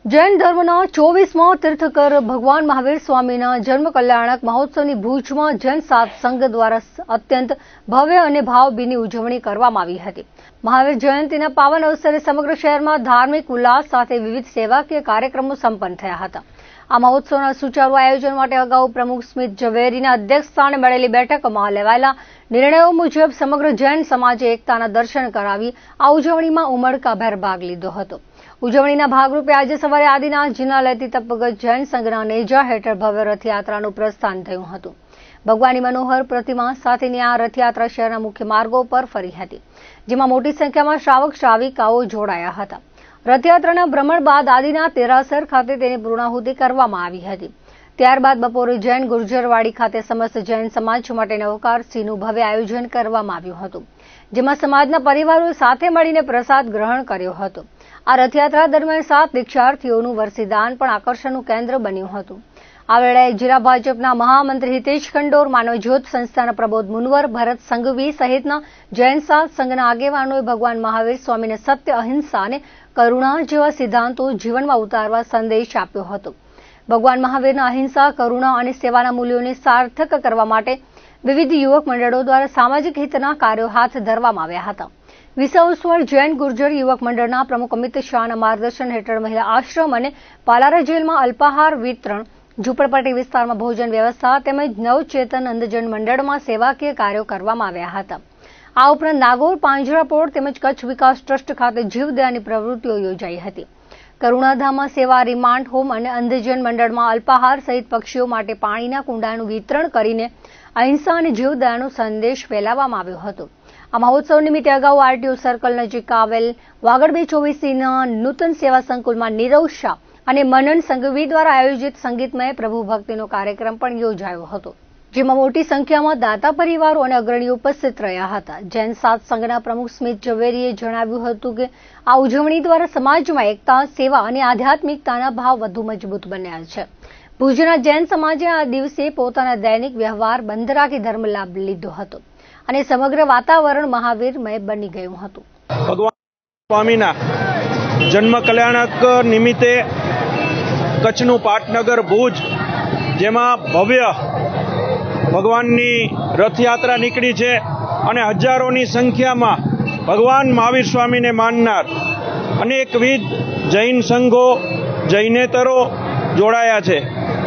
જૈન ધર્મના 24મા તીર્થકર ભગવાન મહાવીર સ્વામીના જન્મ કલ્યાણક મહોત્સવની ભુજમાં જૈન સત્સંગ દ્વારા અત્યંત ભવ્ય અને ભાવભીની ઉજવણી કરવામાં આવી હતી। મહાવીર જયંતીના પાવન અવસરે સમગ્ર શહેરમાં ધાર્મિક ઉલ્લાસ સાથે વિવિધ સેવાકીય કાર્યક્રમો સંપન્ન થયા હતા। આ મહોત્સવના સુચારુ આયોજન માટે અગાઉ પ્રમુખ સ્મિત ઝવેરીના અધ્યક્ષસ્થાને મળેલી બેઠકમાં લેવાયેલા નિર્ણયો મુજબ સમગ્ર જૈન સમાજે એકતાના દર્શન કરાવી આ ઉજવણીમાં ઉમળકાભેર ભાગ લીધો હતો। ઉજવણીના ભાગરૂપે આજે સવારે આદિનાથ જિનાલયથી તપગત જૈન સંઘના નેજા હેઠળ ભવ્ય રથયાત્રાનું પ્રસ્થાન થયું હતું। ભગવાનની મનોહર પ્રતિમા સાથેની આ રથયાત્રા શહેરના મુખ્ય માર્ગો પર ફરી હતી, જેમાં મોટી સંખ્યામાં શ્રાવક શ્રાવિકાઓ જોડાયા હતા। રથયાત્રાના ભ્રમણ બાદ આદિનાથ દેરાસર ખાતે તેની પૂર્ણાહુતિ કરવામાં આવી હતી। ત્યારબાદ બપોરે જૈન ગુર્જરવાડી ખાતે સમસ્ત જૈન સમાજ માટે નવકારસીનું ભવ્ય આયોજન કરવામાં આવ્યું હતું, જેમાં સમાજના પરિવારો સાથે મળીને પ્રસાદ ગ્રહણ કર્યો હતો। આ રથયાત્રા દરમિયાન 7 દીક્ષાર્થીઓનું વરસીદાન પણ આકર્ષણનું કેન્દ્ર બન્યું હતું। આ વેળાએ જિલ્લા ભાજપના મહામંત્રી હિતેશ ખંડોર, માનવજ્યોત સંસ્થાના પ્રબોધ મુનવર, ભરત સંઘવી સહિતના જૈન સંઘના આગેવાનોએ ભગવાન મહાવીર સ્વામીને સત્ય, અહિંસા અને કરુણા જેવા સિદ્ધાંતો જીવનમાં ઉતારવા સંદેશ આપ્યો હતો। ભગવાન મહાવીરના અહિંસા, કરુણા અને સેવાના મૂલ્યોને સાર્થક કરવા માટે વિવિધ યુવક મંડળો દ્વારા સામાજિક હિતના કાર્યો હાથ ધરવામાં આવ્યા હતા। વિસાવસવડ જૈન ગુર્જર યુવક મંડળના પ્રમુખ અમિત શાહના માર્ગદર્શન હેઠળ મહિલા આશ્રમ અને પાલારા જેલમાં અલ્પાહાર વિતરણ, ઝૂંપડપટ્ટી વિસ્તારમાં ભોજન વ્યવસ્થા તેમજ નવચેતન અંધજન મંડળમાં સેવાકીય કાર્યો કરવામાં આવ્યા હતા। આ ઉપરાંત નાગોર, પાંજરાપોળ તેમજ કચ્છ વિકાસ ટ્રસ્ટ ખાતે જીવદયાની પ્રવૃત્તિઓ યોજાઈ હતી। કરુણાધામમાં સેવા, રિમાન્ડ હોમ અને અંધજન મંડળમાં અલ્પાહાર સહિત પક્ષીઓ માટે પાણીના કુંડાનું વિતરણ કરીને અહિંસા અને જીવદયાનો સંદેશ ફેલાવવામાં આવ્યો હતો। આ મહોત્સવ નિમિત્તે અગાઉ આરટીઓ સર્કલ નજીક આવેલ વાગડ 224ના નૂતન સેવા સંકુલમાં નીરવ શાહ અને મનન સંઘવી દ્વારા આયોજિત સંગીતમય પ્રભુ ભક્તિનો કાર્યક્રમ પણ યોજાયો હતો, જેમાં મોટી સંખ્યામાં દાતા પરિવારો અને અગ્રણીઓ ઉપસ્થિત રહ્યા હતા। જૈન સત્સંગના પ્રમુખ સ્મિત ઝવેરીએ જણાવ્યું હતું કે આ ઉજવણી દ્વારા સમાજમાં એકતા, સેવા અને આધ્યાત્મિકતાના ભાવ વધુ મજબૂત બન્યા છે। ભુજના જૈન સમાજે આ દિવસે પોતાના દૈનિક વ્યવહાર બંધ રાખી ધર્મ લાભ લીધો હતો અને સમગ્ર વાતાવરણ મહાવીરમય બની ગયું હતું। ભગવાન સ્વામીના જન્મ કલ્યાણક નિમિત્તે કચ્છનું પાટનગર ભુજ, જેમાં ભવ્ય ભગવાનની રથયાત્રા નીકળી છે અને હજારોની સંખ્યામાં ભગવાન મહાવીર સ્વામીને માનનાર અનેકવિધ જૈન સંઘો, જૈનેતરો જોડાયા છે।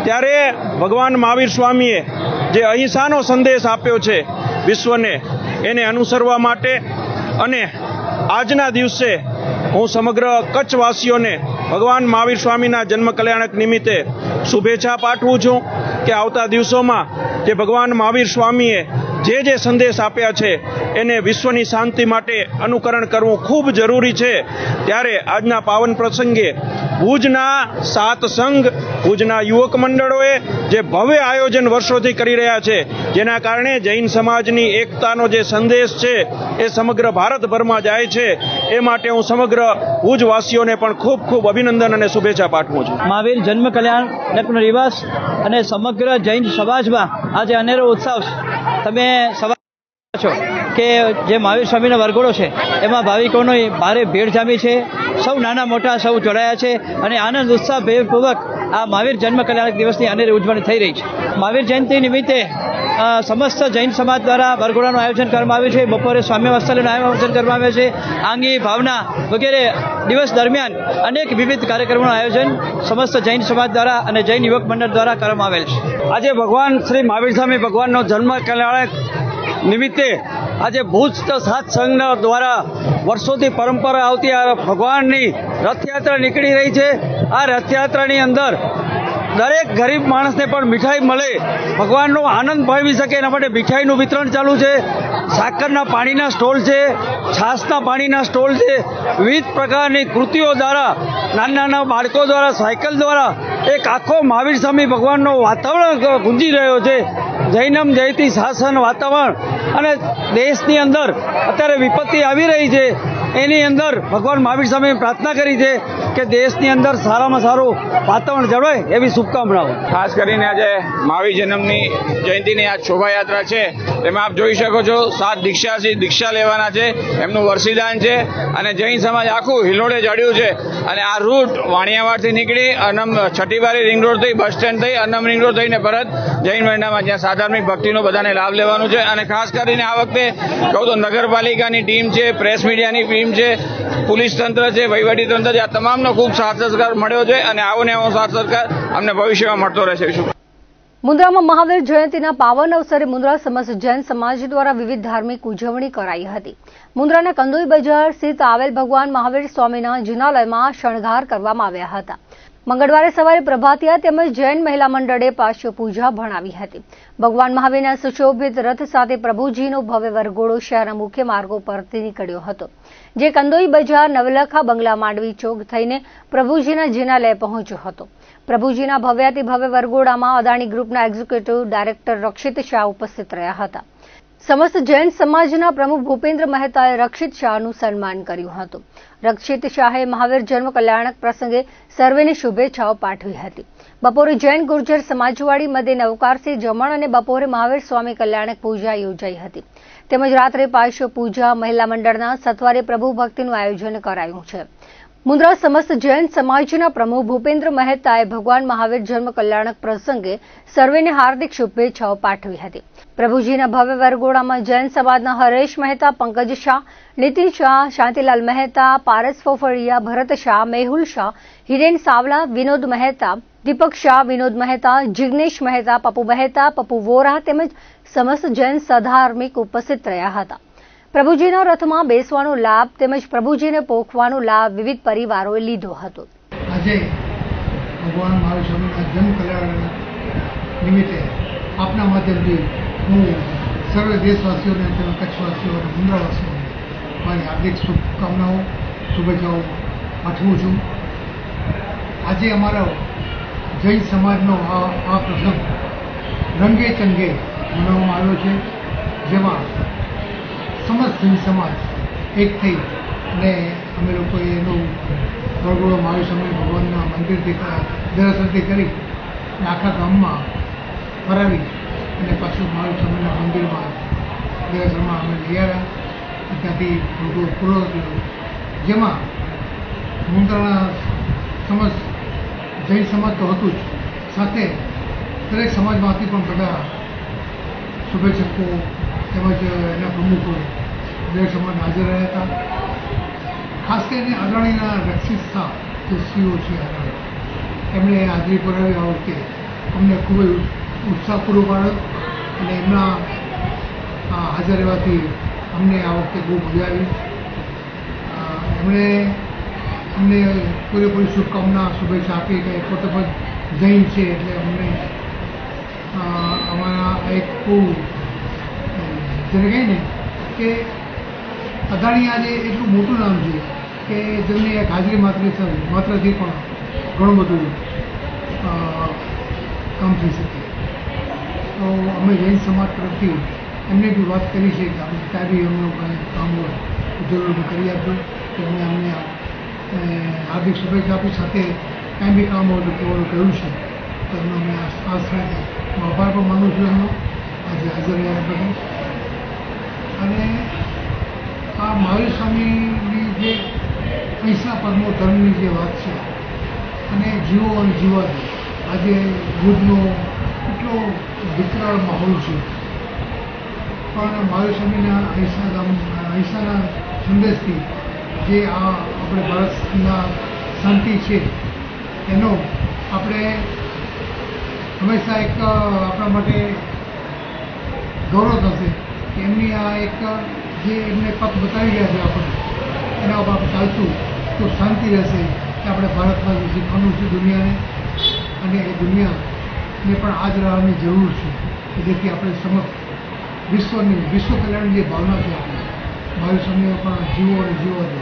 ત્યારે ભગવાન મહાવીર સ્વામીએ જે અહિંસાનો સંદેશ આપ્યો છે વિશ્વને, એને અનુસરવા માટે અને આજના દિવસે હું સમગ્ર કચ્છવાસીઓને ભગવાન મહાવીર સ્વામીના જન્મ કલ્યાણક નિમિત્તે શુભેચ્છા પાઠવું છું કે આવતા દિવસોમાં જે ભગવાન મહાવીર સ્વામીએ જે સંદેશ આપ્યા છે એને વિશ્વની શાંતિ માટે અનુકરણ કરવું ખૂબ જરૂરી છે। ત્યારે આજના પાવન પ્રસંગે ભુજના 7 સંઘ, ભુજના યુવક મંડળોએ જે ભવ્ય આયોજન વર્ષોથી કરી રહ્યા છે, જેના કારણે જૈન સમાજની એકતાનો જે સંદેશ છે એ સમગ્ર ભારતભરમાં જાય છે। એ માટે હું સમગ્ર ભુજવાસીઓને પણ ખૂબ ખૂબ અભિનંદન અને શુભેચ્છા પાઠવું છું। મહાવીર જન્મ કલ્યાણકનો દિવસ અને સમગ્ર જૈન સમાજમાં આજે અનેરો ઉત્સવ તમે સવાલ છો કે જે મહાવીર સ્વામીનો વરઘોડો છે એમાં ભાવિકોની ભારે ભીડ જામી છે। સૌ નાના મોટા સૌ જોડાયા છે અને આનંદ ઉત્સાહપૂર્વક આ મહાવીર જન્મ કલ્યાણક દિવસની અનેરી ઉજવણી થઈ રહી છે। મહાવીર જયંતિ નિમિત્તે સમસ્ત જૈન સમાજ દ્વારા વરઘોડાનું આયોજન કરવામાં આવ્યું છે। બપોરે સ્વામી વાત્સલ્યનું આયોજન કરવામાં આવ્યું છે। આંગી ભાવના વગેરે દિવસ દરમિયાન અનેક વિવિધ કાર્યક્રમોનું આયોજન સમસ્ત જૈન સમાજ દ્વારા અને જૈન યુવક મંડળ દ્વારા કરવામાં આવેલ છે। આજે ભગવાન શ્રી મહાવીર સ્વામી ભગવાનનો જન્મ કલ્યાણક નિમિત્તે આજે ભુજ સત્સંગ દ્વારા વર્ષોથી પરંપરા આવતી આ ભગવાનની રથયાત્રા નીકળી રહી છે। આ રથયાત્રાની અંદર દરેક ગરીબ માણસને પણ મીઠાઈ મળે, ભગવાનનો આનંદ ભાવી શકે એના માટે મીઠાઈનું વિતરણ ચાલુ છે। સાકરના પાણીના સ્ટોલ છે, છાશના પાણીના સ્ટોલ છે, વિવિધ પ્રકારની કૃતિઓ દ્વારા નાના બાળકો દ્વારા, સાયકલ દ્વારા એક આખો મહાવીર સ્વામી ભગવાનનો વાતાવરણ ગુંજી રહ્યો છે। જૈનમ જયતી શાસન વાતાવરણ અને દેશની અંદર અત્યારે વિપત્તિ આવી રહી છે, એની અંદર ભગવાન મહાવીર સ્વામીએ પ્રાર્થના કરી છે કે દેશની અંદર સારામાં સારું વાતાવરણ જળવાય એવી શુભકામનાઓ. ખાસ કરીને આજે મહાવીર જન્મની જયંતિની આ શોભાયાત્રા છે તેમાં આપ જોઈ શકો છો 7 દીક્ષાથી દીક્ષા લેવાના છે, એમનું વર્ષીદાન છે અને જૈન સમાજ આખું હિલોડે ચડ્યું છે. અને આ રૂટ વાણિયાવાડથી નીકળી અનમ છઠ્ઠીબારી રિંગ રોડ થઈ, બસ સ્ટેન્ડ થઈ, અનમ રિંગ રોડ થઈને પરત જૈન મંડળમાં જ્યાં સાધાર્મિક ભક્તિનો બધાને લાભ લેવાનું છે. અને ખાસ કરીને આ વખતે કહું તો નગરપાલિકાની ટીમ છે, પ્રેસ મીડિયાની ટીમ છે, પોલીસ તંત્ર છે, વહીવટી તંત્ર છે, આ તમામનો ખૂબ સાથ સહકાર મળ્યો છે અને આવો ને આવો સાથ સહકાર અમને ભવિષ્યમાં મળતો રહેશે. મુન્દ્રામાં મહાવીર જયંતિના પાવન અવસરે મુન્દ્રા સમસ્ત જૈન સમાજ દ્વારા વિવિધ ધાર્મિક ઉજવણી કરાઈ હતી. મુન્દ્રાના કંદોઈ બજાર સ્થિત આવેલ ભગવાન મહાવીર સ્વામીના જિનાલયમાં શણગાર કરવામાં આવ્યા હતા. મંગળવારે સવારે પ્રભાતિયા તેમજ જૈન મહિલા મંડળે પાશ્વ પૂજા ભણાવી હતી. ભગવાન મહાવીરના સુશોભિત રથ સાથે પ્રભુજીનો ભવ્ય વરઘોડો શહેરના મુખ્ય માર્ગો પરથી નીકળ્યો હતો, જે કંદોઈ બજાર, નવલખા બંગલા, માંડવી ચોક થઈને પ્રભુજીના જિનાલય પહોંચ્યો હતો. પ્રભુજીના ભવ્યાતિ ભવ્ય વરઘોડામાં અદાણી ગ્રુપના એક્ઝિક્યુટિવ ડાયરેક્ટર રક્ષિત શાહ ઉપસ્થિત રહ્યા હતા. સમસ્ત જૈન સમાજના પ્રમુખ ભૂપેન્દ્ર મહેતાએ રક્ષિત શાહનું સન્માન કર્યું હતું. રક્ષિત શાહે મહાવીર જન્મ કલ્યાણક પ્રસંગે સર્વેને શુભેચ્છાઓ પાઠવી હતી. બપોરે જૈન ગુર્જર સમાજવાડી મધ્યે નવકારથી જમણ અને બપોરે મહાવીર સ્વામી કલ્યાણક પૂજા યોજાઈ હતી. તેમજ રાત્રે પાશ્વ પૂજા, મહિલા મંડળના સત્વારે પ્રભુ ભક્તિનું આયોજન કરાયું છે. મુન્દ્રા સમસ્ત જૈન સમાજના પ્રમુખ ભૂપેન્દ્ર મહેતાએ ભગવાન મહાવીર જન્મ કલ્યાણક પ્રસંગે સર્વેને હાર્દિક શુભેચ્છાઓ પાઠવી હતી. પ્રભુજીના ભવ્ય વરઘોડામાં જૈન સમાજના હરેશ મહેતા, પંકજ શાહ, નીતિન શાહ, શાંતિલાલ મહેતા, પારસ ફોફળિયા, ભરત શાહ, મેહુલ શાહ, હિરેન સાવલા, વિનોદ મહેતા, દીપક શાહ, વિનોદ મહેતા, જિગ્નેશ મહેતા, પપ્પુ મહેતા, પપ્પુ વોરા તેમજ સમસ્ત જૈન સધાર્મિક ઉપસ્થિત રહ્યા હતા. પ્રભુજીના રથમાં બેસવાનો લાભ તેમજ પ્રભુજીને પોખવાનો લાભ વિવિધ પરિવારોએ લીધો હતો. આજે ભગવાન મહાવીર સ્વામીના જન્મ કલ્યાણ નિમિત્તે આપના માધ્યમથી હું સર્વ દેશવાસીઓને તેમજ કચ્છવાસીઓ અને મુન્દ્રાવાસીઓને મારી હાર્દિક શુભકામનાઓ, શુભેચ્છાઓ પાઠવું છું. આજે અમારો જૈન સમાજનો આ પ્રસંગ રંગે ચંગે મનાવવામાં આવ્યો છે, જેમાં સમસ્ત જૈન સમાજ એક થઈ અને અમે લોકોએ એનો વરઘોડો મહાવીર સ્વામી ભગવાનના મંદિરથી દર્શનથી કરી અને આખા ગામમાં ફરાવી અને પાછું મહાવીર સ્વામીના મંદિરમાં દર્શનમાં અમે લઈ આવ્યા. ત્યાંથી વરઘોડો પૂરો થયો, જેમાં મુન્દ્રાના સમસ્ત જૈન સમાજ તો હતું જ, સાથે દરેક સમાજમાંથી પણ બધા શુભેચ્છકો તેમજ એના પ્રમુખો દરેક સમાજ હાજર રહ્યા હતા. ખાસ કરીને અદાણીના રક્ષિત શાહ જે સીઓ છે અદાણી, એમણે હાજરી પુરાવી આ વખતે અમને ખૂબ જ ઉત્સાહ પૂરો પાડ્યો અને એમના હાજર રહેવાથી અમને આ વખતે બહુ મજા આવી. એમણે અમને પૂરેપૂરી શુભકામના, શુભેચ્છા આપી કે પોતે પણ જૈન છે એટલે અમને અમારા એક બહુ જેને કહીએ ને કે અદાણી આજે એટલું મોટું નામ છે કે જેમને એક હાજરી માત્રથી પણ ઘણું બધું કામ થઈ શકે. તો અમે જૈન સમાજ તરફથી એમને બી વાત કરી છે કે આપણે ત્યાં બી અમને કાંઈ કામ હોય જરૂર કરી આપજો. એમને અમને હાર્દિક શુભેચ્છા આપી, સાથે કાંઈ બી કામ હોય તો કહેવાનું કહ્યું છે. તો એમનો અમે આ સાથે હું આભાર પણ માનું છું એમનો આજે હાજર રહ્યા બધા. અને આ મહાવીર સ્વામીની જે પૈસા પરમો ધર્મની જે વાત છે અને જીવો અને જીવા દો, આજે ભુજનો એટલો વિકરાળ માહોલ છે, પણ મહાવીર સ્વામીના અહિંસાના સંદેશથી જે આ આપણે ભારતના શાંતિ છે એનો આપણે હંમેશા એક આપણા માટે ગૌરવ થશે કે એમની આ એક જે એમને પથ બતાવી ગયા છે આપણને, એના ઉપર આપણે ચાલશું તો શાંતિ રહેશે કે આપણે ભારતમાં શીખવાનું છે દુનિયાને, અને એ દુનિયાને પણ આ જ રહેવાની જરૂર છે કે જેથી આપણે સમગ્ર વિશ્વ કલ્યાણની જે ભાવના છે આપણે મહાવીર સ્વામીઓ પણ જીવો અને જીવો દે,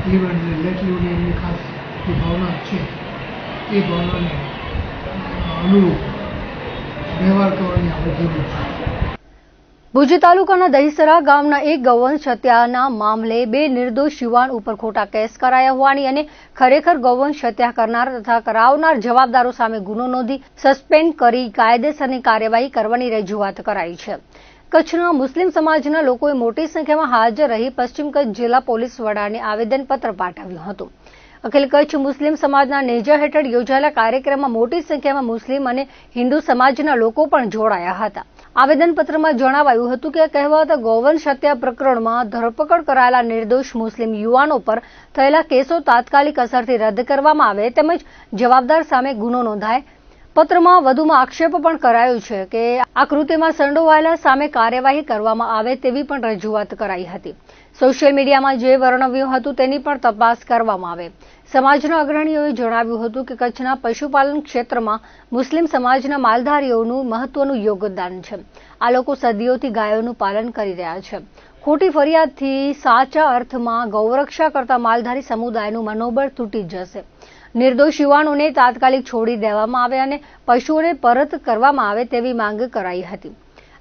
લીવ એન્ડ લેટ લીવની એમની ખાસ જે ભાવના છે એ ભાવનાને અનુરૂપ વ્યવહાર કરવાની આપણે જરૂર છે. ભુજ તાલુકાના દહીસરા ગામના એક ગૌવંશ હત્યાના મામલે 2 નિર્દોષ યુવાન ઉપર ખોટા કેસ કરાયા હોવાની અને ખરેખર ગૌવંશ હત્યા કરનાર તથા કરાવનાર જવાબદારો સામે ગુનો નોંધી સસ્પેન્ડ કરી કાયદેસરની કાર્યવાહી કરવાની રજૂઆત કરાઈ છે. કચ્છના મુસ્લિમ સમાજના લોકોએ મોટી સંખ્યામાં હાજર રહી પશ્ચિમ કચ્છ જિલ્લા પોલીસ વડાને આવેદનપત્ર પાઠવ્યું હતું. અખિલ કચ્છ મુસ્લિમ સમાજના નેજા હેઠળ યોજાયેલા કાર્યક્રમમાં મોટી સંખ્યામાં મુસ્લિમ અને હિન્દુ સમાજના લોકો પણ જોડાયા હતા. આવેદનપત્રમાં જણાવાયું હતું કે કહેવાતા ગૌવંશ હત્યા પ્રકરણમાં ધરપકડ કરાયેલા નિર્દોષ મુસ્લિમ યુવાનો પર થયેલા કેસો તાત્કાલિક અસરથી રદ કરવામાં આવે તેમજ જવાબદાર સામે ગુનો નોંધાય. પત્રમાં વધુમાં આક્ષેપ પણ કરાયો છે કે આ કૃત્યમાં સંડોવાયેલા સામે કાર્યવાહી કરવામાં આવે તેવી પણ રજૂઆત કરાઈ હતી. સોશિયલ મીડિયામાં જે વર્ણવ્યું હતું તેની પણ તપાસ કરવામાં આવે. સમાજના અગ્રણીઓએ જણાવ્યું હતું કે કચ્છના પશુપાલન ક્ષેત્રમાં મુસ્લિમ સમાજના માલધારીઓનું મહત્વનું યોગદાન છે. આ લોકો સદીઓથી ગાયોનું પાલન કરી રહ્યા છે. ખોટી ફરિયાદથી સાચા અર્થમાં ગૌરક્ષા કરતા માલધારી સમુદાયનું મનોબળ તૂટી જશે. નિર્દોષ યુવાનોને તાત્કાલિક છોડી દેવામાં આવે અને પશુઓને પરત કરવામાં આવે તેવી માંગ કરાઈ હતી.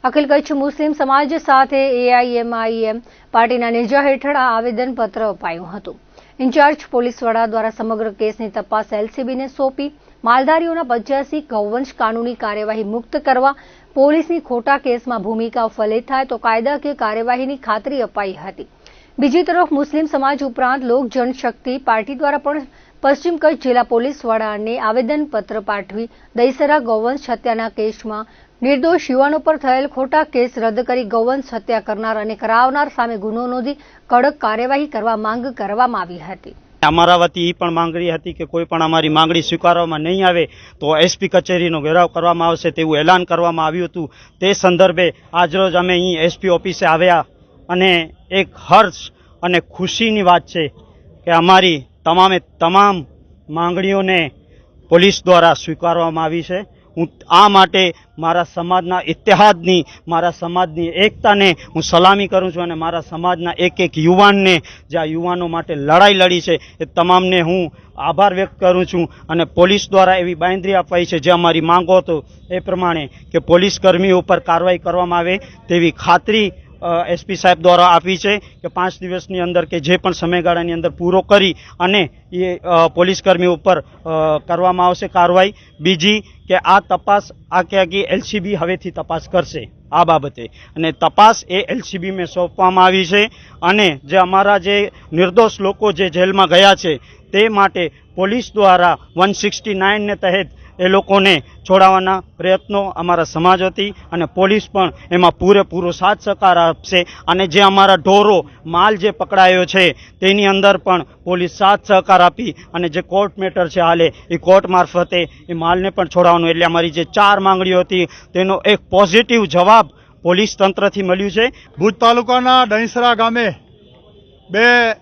અખિલ કચ્છ મુસ્લિમ સમાજ સાથે AIMIM પાર્ટીના નેજા હેઠળ આ આવેદનપત્ર અપાયું હતું. ઇન્ચાર્જ પોલીસ વડા દ્વારા સમગ્ર કેસની તપાસ LCBને સોંપી માલધારીઓના 85 ગૌવંશ કાનૂની કાર્યવાહી મુક્ત કરવા, પોલીસની ખોટા કેસમાં ભૂમિકા ફલિત થાય તો કાયદાકીય કાર્યવાહીની ખાતરી અપાઈ હતી. બીજી તરફ મુસ્લિમ સમાજ ઉપરાંત લોક જનશક્તિ પાર્ટી દ્વારા પણ પશ્ચિમ કચ્છ જિલ્લા પોલીસ વડાને આવેદનપત્ર પાઠવી દહીસરા ગૌવંશ હત્યાના કેસમાં નિર્દોષ યુવાનો પર થયેલ ખોટા કેસ રદ કરી ગૌવંશ હત્યા કરનાર અને કરાવનાર સામે ગુનો નોંધી કડક કાર્યવાહી કરવા માંગ કરવામાં આવી હતી. અમારા વતી એ પણ માંગણી હતી કે કોઈ પણ અમારી માંગણી સ્વીકારવામાં નહીં આવે તો SP કચેરીનો ઘેરાવ કરવામાં આવશે તેવું એલાન કરવામાં આવ્યું હતું. તે સંદર્ભે આજરોજ અમે અહીં SP ઓફિસે આવ્યા અને એક હર્ષ અને ખુશીની વાત છે કે અમારી તમામ માંગણીઓને પોલીસ દ્વારા સ્વીકારવામાં આવી છે. હું આ માટે મારા સમાજના ઇત્તેહાદની, મારા સમાજની એકતાને હું સલામી કરું છું અને મારા સમાજના એક યુવાનને જે આ યુવાનો માટે લડાઈ લડી છે એ તમામને હું આભાર વ્યક્ત કરું છું. અને પોલીસ દ્વારા એવી બાંયધરી અપાઈ છે જે અમારી માંગો હતો એ પ્રમાણે કે પોલીસ કર્મીઓ ઉપર કાર્યવાહી કરવામાં આવે તેવી ખાતરી SP સાહેબ દ્વારા આપી છે કે 5 દિવસની અંદર કે જે પણ સમયગાળાની અંદર પૂરો કરી અને એ પોલીસ કર્મીઓ ઉપર કરવામાં આવશે કાર્યવાહી. બીજી કે આ તપાસ આખી LCB હવેથી તપાસ કરશે આ બાબતે અને તપાસ એ LCB મેં સોંપવામાં આવી છે. અને જે અમારા જે નિર્દોષ લોકો જે જેલમાં ગયા છે તે માટે પોલીસ દ્વારા 169 ને તહેત એ લોકોને છોડાવવાના પ્રયત્નો અમારા સમાજ વતી અને પોલીસ પણ એમાં પૂરેપૂરો સાથ સહકાર આપશે. અને જે અમારા ઢોરો માલ જે પકડાયો છે તેની અંદર પણ પોલીસ સાથ સહકાર આપી અને જે કોર્ટ મેટર છે હાલે એ કોર્ટ મારફતે એ માલને પણ છોડાવવાનું. એટલે અમારી જે 4 માંગણીઓ હતી તેનો એક પોઝિટિવ જવાબ પોલીસ તંત્રથી મળ્યું છે. ભુજ તાલુકાના દહીસરા ગામે 2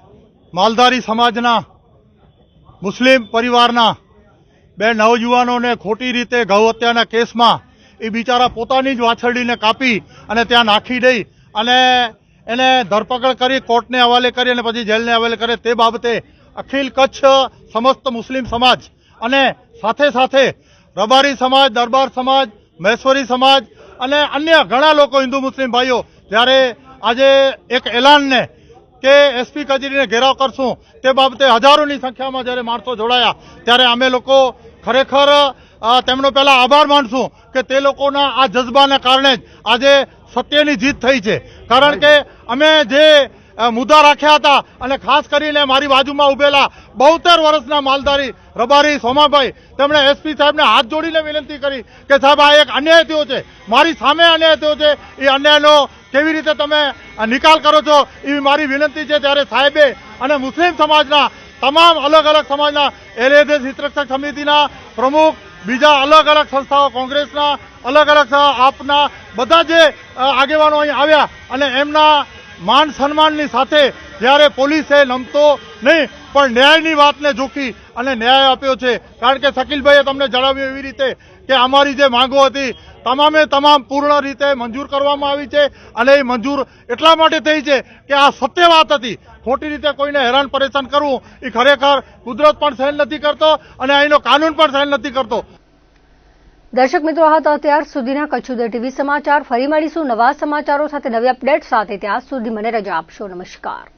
માલધારી સમાજના મુસ્લિમ પરિવારના 2 નવયુવાનોને ખોટી રીતે ગૌ હત્યાના કેસમાં એ બિચારા પોતાની જ વાછરડીને કાપી અને ત્યાં નાખી દઈ અને એને ધરપકડ કરી કોર્ટને હવાલે કરી અને પછી જેલને હવાલે કરે તે બાબતે અખિલ કચ્છ સમસ્ત મુસ્લિમ સમાજ અને સાથે સાથે રબારી સમાજ, દરબાર સમાજ, મહેશ્વરી સમાજ અને અન્ય ઘણા લોકો હિન્દુ મુસ્લિમ ભાઈઓ જ્યારે આજે એક એલાનને કે SP કચેરીને ઘેરાવ કરશું તે બાબતે હજારોની સંખ્યામાં જ્યારે માણસો જોડાયા ત્યારે અમે લોકો ખરેખર તેમનો પહેલા આભાર માનશું કે તે લોકોના આ જજ્બાના કારણે જ આજે સત્યની જીત થઈ છે. કારણ કે અમે જે મુદ્દા રાખ્યા હતા અને ખાસ કરીને મારી બાજુમાં ઉભેલા 72 વર્ષના માલધારી રબારી સોમાભાઈ તેમણે SP સાહેબને હાથ જોડીને વિનંતી કરી કે સાહેબ આ એક અન્યાય થયો છે, મારી સામે અન્યાય થયો છે, એ અન્યાયનો કેવી રીતે તમે નિકાલ કરો છો એવી મારી વિનંતી છે. ત્યારે સાહેબે અને મુસ્લિમ સમાજના તમામ અલગ અલગ સમાજના LADS હિતરક્ષક સમિતિના પ્રમુખ, બીજા અલગ અલગ સંસ્થાઓ, કોંગ્રેસના અલગ અલગ આપના બધા જે આગેવાનો અહીં આવ્યા અને એમના માન સન્માનની સાથે જ્યારે પોલીસે નમતો નહીં પણ ન્યાયની વાતને જોખી અને ન્યાય આપ્યો છે. કારણ કે શકીલભાઈએ તમને જણાવ્યું એવી રીતે કે અમારી જે માંગો હતી તમામે તમામ પૂર્ણ રીતે મંજૂર કરવામાં આવી છે અને એ મંજૂર એટલા માટે થઈ છે કે આ સત્ય વાત હતી. ખોટી રીતે કોઈને હેરાન પરેશાન કરવું એ ખરેખર કુદરત પણ સહન નથી કરતો અને અહીંનો કાનૂન પણ સહન નથી કરતો. દર્શક મિત્રો, આ હતા અત્યાર સુધીના કચ્છ ઉદય ટીવી સમાચાર. ફરી મળીશું નવા સમાચારો સાથે, નવી અપડેટ સાથે. ત્યાં સુધી મને રજા આપશો. નમસ્કાર.